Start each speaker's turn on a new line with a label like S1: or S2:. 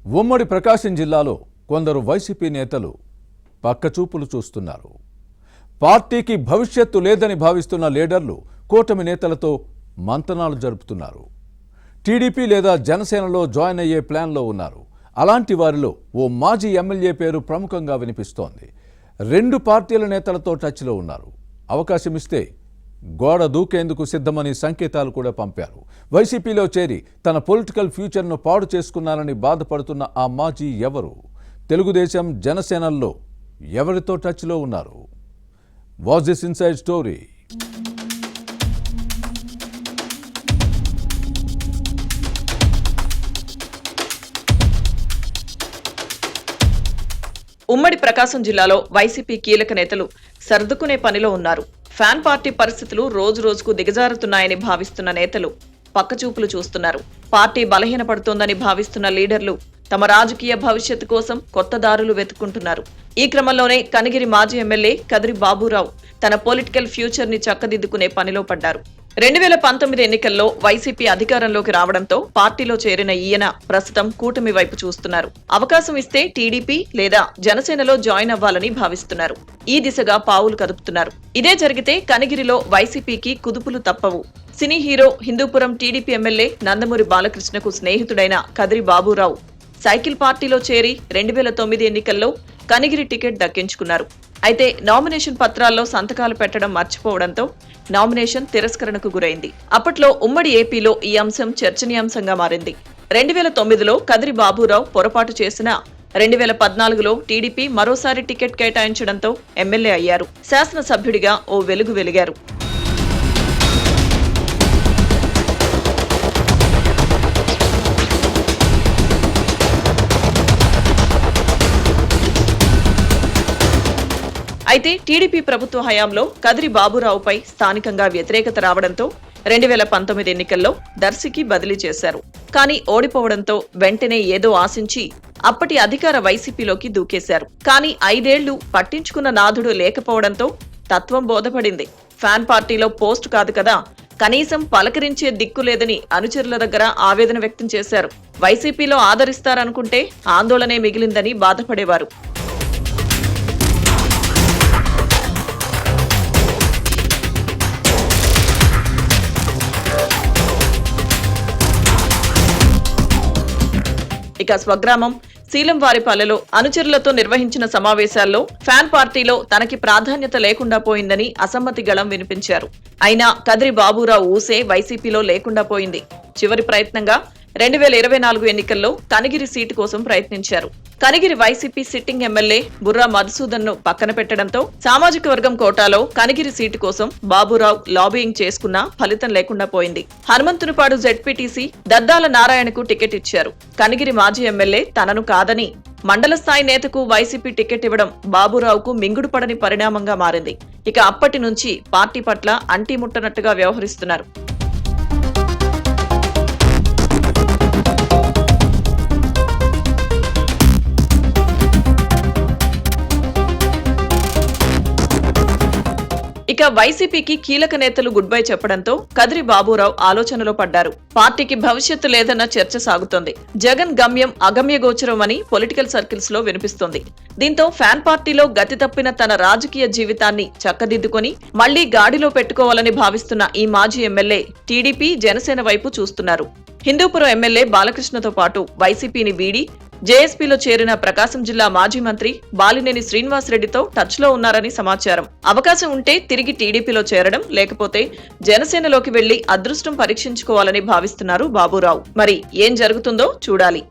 S1: ఉమ్మడి ప్రకాశం జిల్లాలో కొందరు వైసీపీ నేతలు పక్కచూపులు చూస్తున్నారు. పార్టీకి భవిష్యత్తు లేదని భావిస్తున్న లీడర్లు కూటమి నేతలతో మంతనాలు జరుపుతున్నారు. టీడీపీ లేదా జనసేనలో జాయిన్ అయ్యే ప్లాన్లో ఉన్నారు. అలాంటి వారిలో ఓ మాజీ ఎమ్మెల్యే పేరు ప్రముఖంగా వినిపిస్తోంది. రెండు పార్టీల నేతలతో టచ్లో ఉన్నారు. అవకాశం ఇస్తే గోడ దూకేందుకు సిద్ధమని సంకేతాలు కూడా పంపారు. వైసీపీలో చేరి తన పొలిటికల్ ఫ్యూచర్ను పాడు చేసుకున్నారని బాధపడుతున్న ఆ మాజీ ఎవరు? తెలుగుదేశం జనసేనల్లో ఎవరితో టచ్లో ఉన్నారు? Watch this inside story.
S2: ఉమ్మడి ప్రకాశం జిల్లాలో వైసీపీ కీలక నేతలు సర్దుకునే పనిలో ఉన్నారు. ఫ్యాన్ పార్టీ పరిస్థితులు రోజు రోజుకు దిగజారుతున్నాయని భావిస్తున్న నేతలు పక్కచూపులు చూస్తున్నారు. పార్టీ బలహీనపడుతోందని భావిస్తున్న లీడర్లు తమ రాజకీయ భవిష్యత్తు కోసం కొత్త దారులు వెతుక్కుంటున్నారు. ఈ క్రమంలోనే కనిగిరి మాజీ ఎమ్మెల్యే కదిరి బాబురావు తన పొలిటికల్ ఫ్యూచర్ ని చక్కదిద్దుకునే పనిలో పడ్డారు. 2019 ఎన్నికల్లో వైసీపీ అధికారంలోకి రావడంతో పార్టీలో చేరిన ఈయన ప్రస్తుతం కూటమి వైపు చూస్తున్నారు. అవకాశం ఇస్తే టీడీపీ లేదా జనసేనలో జాయిన్ అవ్వాలని భావిస్తున్నారు. ఈ దిశగా పావులు కదుపుతున్నారు. ఇదే జరిగితే కనిగిరిలో వైసీపీకి కుదుపులు తప్పవు. Cine hero Hindupuram TDP MLA Nandamuri బాలకృష్ణకు స్నేహితుడైన కదిరి బాబురావు సైకిల్ పార్టీలో చేరి 2009 ఎన్నికల్లో కనిగిరి టికెట్ దక్కించుకున్నారు. అయితే నామినేషన్ పత్రాల్లో సంతకాలు పెట్టడం మర్చిపోవడంతో నామినేషన్ తిరస్కరణకు గురైంది. అప్పట్లో ఉమ్మడి ఏపీలో ఈ అంశం చర్చనీయాంశంగా మారింది. 2009లో కదిరి బాబురావు పొరపాటు చేసినా 2014లో టీడీపీ మరోసారి టికెట్ కేటాయించడంతో ఎమ్మెల్యే అయ్యారు. శాసనసభ్యుడిగా ఓ వెలుగు వెలిగారు. అయితే టీడీపీ ప్రభుత్వ హయాంలో కదిరి బాబురావుపై స్థానికంగా వ్యతిరేకత రావడంతో 2019 ఎన్నికల్లో దర్శికి బదిలీ చేశారు. కానీ ఓడిపోవడంతో వెంటనే ఏదో ఆశించి అప్పటి అధికార వైసీపీలోకి దూకేశారు. కానీ 5 ఏళ్లు పట్టించుకున్న నాథుడు లేకపోవడంతో తత్వం బోధపడింది. ఫ్యాన్ పార్టీలో పోస్ట్ కాదు కదా, కనీసం పలకరించే దిక్కు లేదని అనుచరుల దగ్గర ఆవేదన వ్యక్తం చేశారు. వైసీపీలో ఆదరిస్తారనుకుంటే ఆందోళనే మిగిలిందని బాధపడేవారు. ఇక స్వగ్రామం శీలంవారిపల్లెలో అనుచరులతో నిర్వహించిన సమావేశాల్లో ఫ్యాన్ పార్టీలో తనకి ప్రాధాన్యత లేకుండా పోయిందని అసమ్మతి గళం వినిపించారు. అయినా కదిరి బాబురావు ఊసే వైసీపీలో లేకుండా పోయింది. చివరి ప్రయత్నంగా 2024 ఎన్నికల్లో కనిగిరి సీటు కోసం ప్రయత్నించారు. కనిగిరి వైసీపీ సిట్టింగ్ ఎమ్మెల్యే బుర్రా మధుసూదన్ ను పక్కన పెట్టడంతో సామాజిక వర్గం కోటాలో కనిగిరి సీటు కోసం బాబురావు లాబియింగ్ చేసుకున్నా ఫలితం లేకుండా పోయింది. హనుమంతునిపాడు జెడ్పీటీసీ దద్దాల నారాయణకు టికెట్ ఇచ్చారు. కనిగిరి మాజీ ఎమ్మెల్యే తనను కాదని మండల స్థాయి నేతకు వైసీపీ టికెట్ ఇవ్వడం బాబురావుకు మింగుడుపడని పరిణామంగా మారింది. ఇక అప్పటి నుంచి పార్టీ పట్ల అంటీముట్టనట్టుగా వ్యవహరిస్తున్నారు. ఇక వైసీపీకి కీలక నేతలు గుడ్ బై చెప్పడంతో కదిరి బాబురావు ఆలోచనలో పడ్డారు. పార్టీకి భవిష్యత్తు లేదన్న చర్చ సాగుతోంది. జగన్ గమ్యం అగమ్యగోచరం అని పొలిటికల్ సర్కిల్స్ లో వినిపిస్తోంది. దీంతో ఫ్యాన్ పార్టీలో గతి తప్పిన తన రాజకీయ జీవితాన్ని చక్కదిద్దుకొని మళ్లీ గాడిలో పెట్టుకోవాలని భావిస్తున్న ఈ మాజీ ఎమ్మెల్యే టీడీపీ జనసేన వైపు చూస్తున్నారు. హిందూపురం ఎమ్మెల్యే బాలకృష్ణతో పాటు వైసీపీని వీడి జేఎస్పీలో చేరిన ప్రకాశం జిల్లా మాజీ మంత్రి బాలినేని శ్రీనివాసరెడ్డితో టచ్ లో ఉన్నారని సమాచారం. అవకాశం ఉంటే తిరిగి టీడీపీలో చేరడం, లేకపోతే జనసేనలోకి వెళ్లి అదృష్టం పరీక్షించుకోవాలని భావిస్తున్నారు బాబురావు. మరి ఏం జరుగుతుందో చూడాలి.